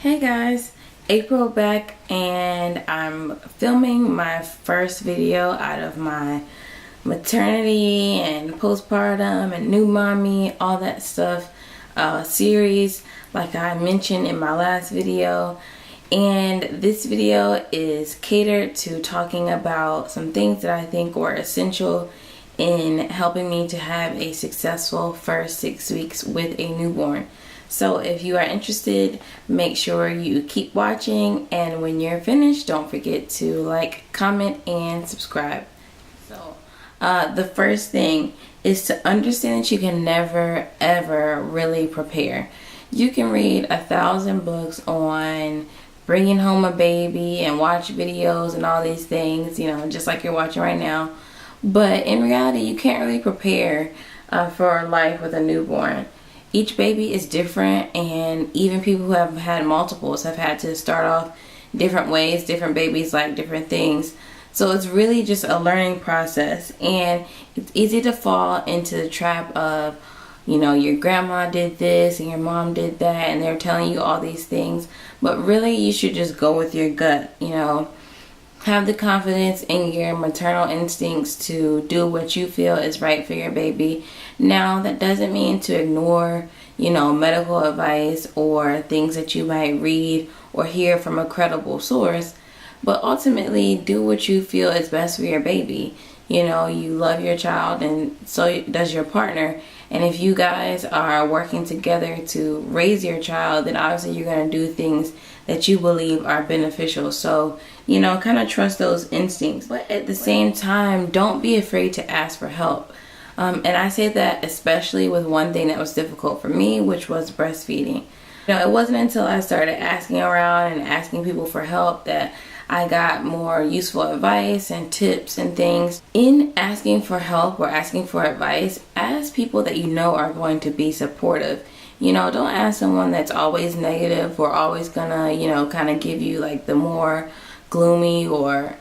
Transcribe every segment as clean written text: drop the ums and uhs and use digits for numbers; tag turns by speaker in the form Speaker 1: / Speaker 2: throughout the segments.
Speaker 1: Hey guys, April back, and I'm filming my first video out of my maternity and postpartum and new mommy, all that stuff series like I mentioned in my last video. And this video is catered to talking about some things that I think were essential in helping me to have a successful first 6 weeks with a newborn. So if you are interested, make sure you keep watching, and when you're finished, don't forget to like, comment, and subscribe. So the first thing is to understand that you can never ever really prepare. You can read 1,000 books on bringing home a baby and watch videos and all these things, you know, just like you're watching right now. But in reality, you can't really prepare for life with a newborn. Each baby is different, and even people who have had multiples have had to start off different ways. Different babies like different things. So it's really just a learning process, and it's easy to fall into the trap of, you know, your grandma did this and your mom did that, and they're telling you all these things. But really, you should just go with your gut, you know. Have the confidence in your maternal instincts to do what you feel is right for your baby. Now, that doesn't mean to ignore, you know, medical advice or things that you might read or hear from a credible source, but ultimately do what you feel is best for your baby. You know, you love your child, and so does your partner. And if you guys are working together to raise your child, then obviously you're going to do things that you believe are beneficial. So, you know, kind of trust those instincts. But at the same time, don't be afraid to ask for help. And I say that especially with one thing that was difficult for me, which was breastfeeding. You know, it wasn't until I started asking around and asking people for help that I got more useful advice and tips and things. In asking for help or asking for advice, ask people that you know are going to be supportive. You know, don't ask someone that's always negative or always gonna, you know, kind of give you like the more gloomy or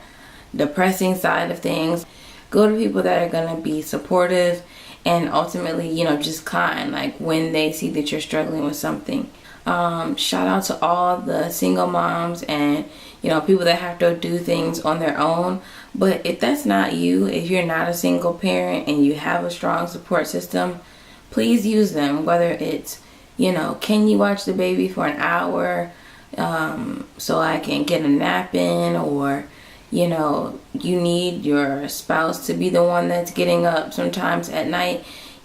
Speaker 1: depressing side of things. Go to people that are gonna be supportive and ultimately, you know, just kind, like when they see that you're struggling with something. Shout out to all the single moms and, you know, people that have to do things on their own. But if that's not you, if you're not a single parent and you have a strong support system, please use them. Whether it's, you know, can you watch the baby for an hour so I can get a nap in, or, you know, you need your spouse to be the one that's getting up sometimes at night.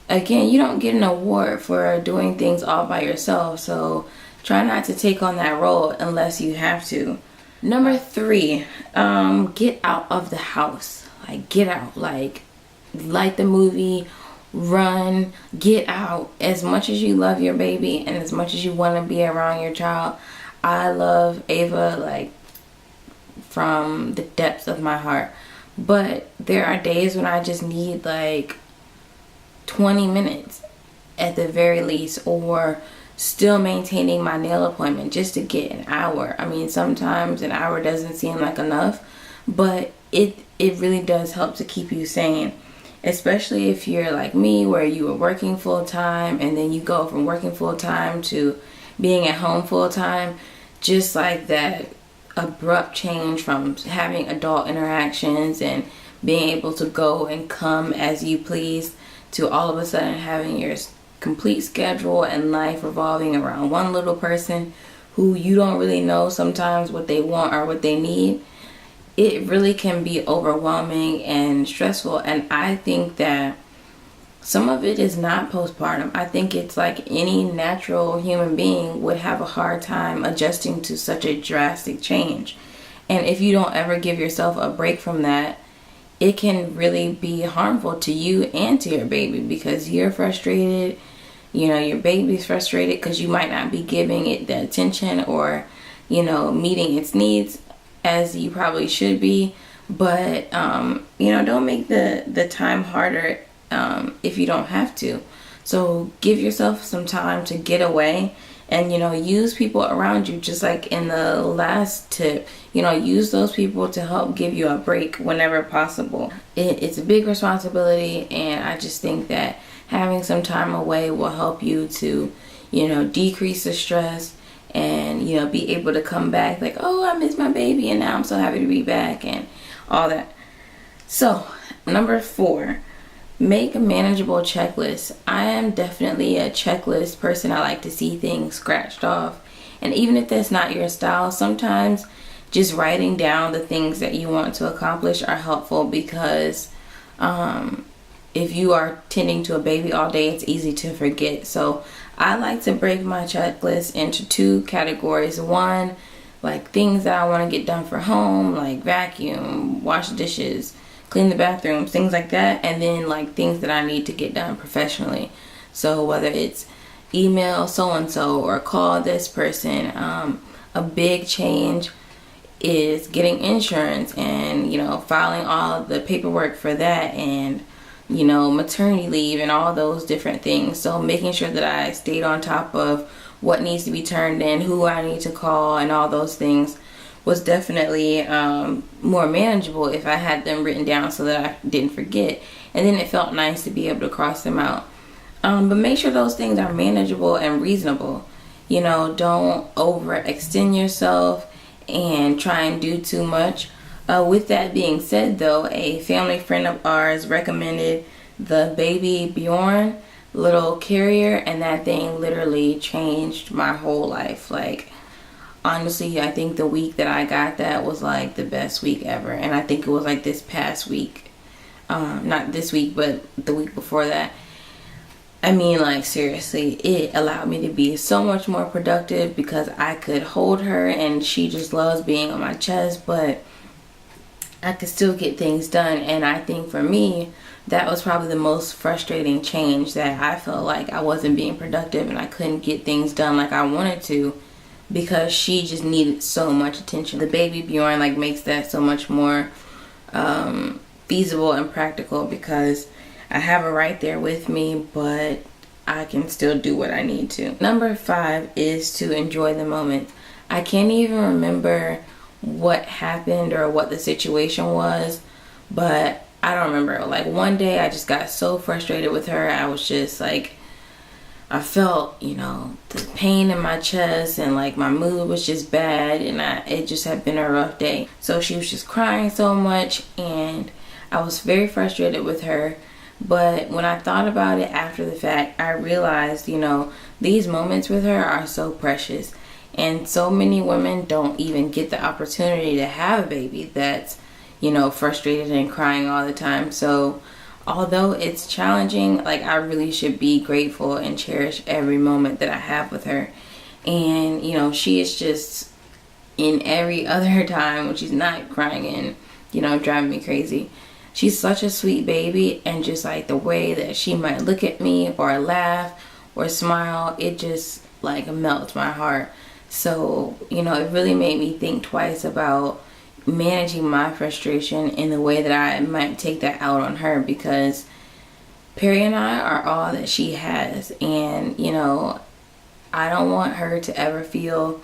Speaker 1: Again, you don't get an award for doing things all by yourself, so try not to take on that role unless you have to. Number 3, get out of the house. Like, get out. Like the movie, run, get out. As much as you love your baby and as much as you want to be around your child, I love Ava, like, from the depths of my heart. But there are days when I just need, like, 20 minutes at the very least, or still maintaining my nail appointment just to get an hour. I mean, sometimes an hour doesn't seem like enough, but it really does help to keep you sane, especially if you're like me, where you were working full-time and then you go from working full-time to being at home full-time. Just like that abrupt change from having adult interactions and being able to go and come as you please to all of a sudden having your complete schedule and life revolving around one little person who you don't really know sometimes what they want or what they need. It really can be overwhelming and stressful, and I think that some of it is not postpartum. I think it's like any natural human being would have a hard time adjusting to such a drastic change. And if you don't ever give yourself a break from that, it can really be harmful to you and to your baby, because you're frustrated, you know, your baby's frustrated because you might not be giving it the attention or, you know, meeting its needs as you probably should be. But, you know, don't make the time harder if you don't have to. So give yourself some time to get away, and, you know, use people around you, just like in the last tip. You know, use those people to help give you a break whenever possible. It's a big responsibility, and I just think that having some time away will help you to, you know, decrease the stress and, you know, be able to come back like, oh, I miss my baby and now I'm so happy to be back and all that. So number 4, make a manageable checklist. I am definitely a checklist person. I like to see things scratched off. And even if that's not your style, sometimes just writing down the things that you want to accomplish are helpful, because if you are tending to a baby all day, it's easy to forget. So I like to break my checklist into 2 categories. One, like things that I want to get done for home, like vacuum, wash dishes, clean the bathrooms, things like that. And then like things that I need to get done professionally. So whether it's email so-and-so or call this person, a big change is getting insurance and, you know, filing all the paperwork for that, and, you know, maternity leave and all those different things. So making sure that I stayed on top of what needs to be turned in, who I need to call, and all those things was definitely more manageable if I had them written down so that I didn't forget. And then it felt nice to be able to cross them out. But make sure those things are manageable and reasonable. You know, don't overextend yourself and try and do too much. With that being said though, a family friend of ours recommended the Baby Bjorn little carrier, and that thing literally changed my whole life. Like, honestly, I think the week that I got that was like the best week ever. And I think it was like this past week, not this week, but the week before that. I mean, like, seriously, it allowed me to be so much more productive because I could hold her, and she just loves being on my chest, but I could still get things done. And I think for me, that was probably the most frustrating change, that I felt like I wasn't being productive and I couldn't get things done like I wanted to because she just needed so much attention. The Baby Bjorn like makes that so much more feasible and practical, because I have her right there with me, but I can still do what I need to. Number 5 is to enjoy the moment. I can't even remember what happened or what the situation was, but I don't remember. Like, one day I just got so frustrated with her. I was just like, I felt, you know, the pain in my chest, and like my mood was just bad, and it just had been a rough day. So she was just crying so much, and I was very frustrated with her. But when I thought about it after the fact, I realized, you know, these moments with her are so precious. And so many women don't even get the opportunity to have a baby that's, you know, frustrated and crying all the time. So although it's challenging, like, I really should be grateful and cherish every moment that I have with her. And, you know, she is just, in every other time when she's not crying and, you know, driving me crazy, she's such a sweet baby. And just like the way that she might look at me or laugh or smile, it just like melts my heart. So, you know, it really made me think twice about managing my frustration in the way that I might take that out on her, because Perry and I are all that she has. And, you know, I don't want her to ever feel,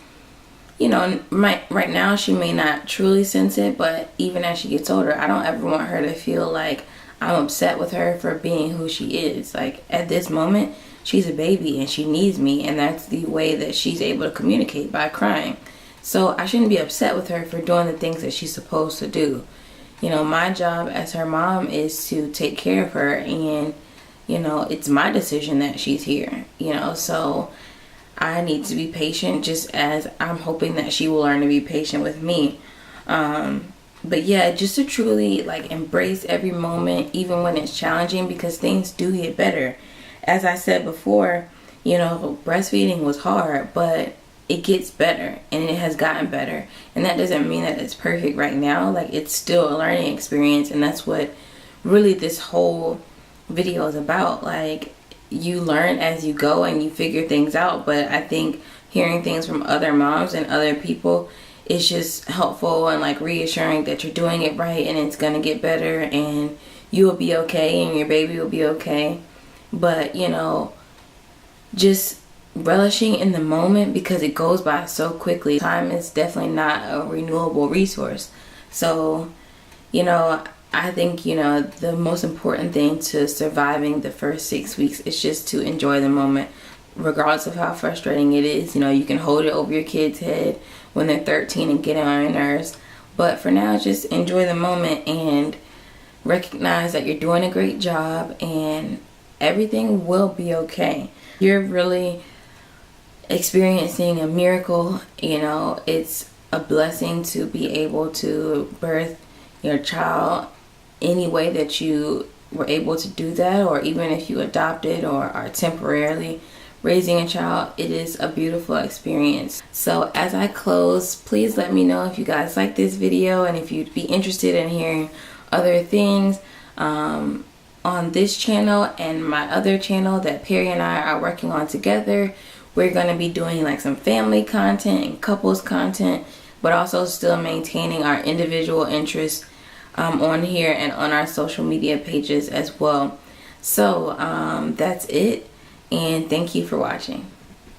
Speaker 1: you know, right now she may not truly sense it, but even as she gets older, I don't ever want her to feel like I'm upset with her for being who she is. Like, at this moment, she's a baby and she needs me, and that's the way that she's able to communicate, by crying. So I shouldn't be upset with her for doing the things that she's supposed to do. You know, my job as her mom is to take care of her, and, you know, it's my decision that she's here, you know, so I need to be patient, just as I'm hoping that she will learn to be patient with me. But yeah, just to truly like embrace every moment, even when it's challenging, because things do get better. As I said before, you know, breastfeeding was hard, but it gets better, and it has gotten better. And that doesn't mean that it's perfect right now. Like, it's still a learning experience, and that's what really this whole video is about. Like, you learn as you go and you figure things out. But I think hearing things from other moms and other people is just helpful and like reassuring that you're doing it right, and it's gonna get better, and you will be okay, and your baby will be okay. But, you know, just relishing in the moment, because it goes by so quickly. Time is definitely not a renewable resource. So, you know, I think, you know, the most important thing to surviving the first 6 weeks is just to enjoy the moment. regardless of how frustrating it is. You know, you can hold it over your kid's head when they're 13 and get on your nerves. But for now, just enjoy the moment and recognize that you're doing a great job and everything will be okay. You're really experiencing a miracle. You know, it's a blessing to be able to birth your child any way that you were able to do that, or even if you adopted or are temporarily raising a child. It is a beautiful experience. So as I close, please let me know if you guys like this video and if you'd be interested in hearing other things on this channel and my other channel that Perry and I are working on together. We're going to be doing like some family content and couples content, but also still maintaining our individual interests on here and on our social media pages as well. So that's it, and thank you for watching.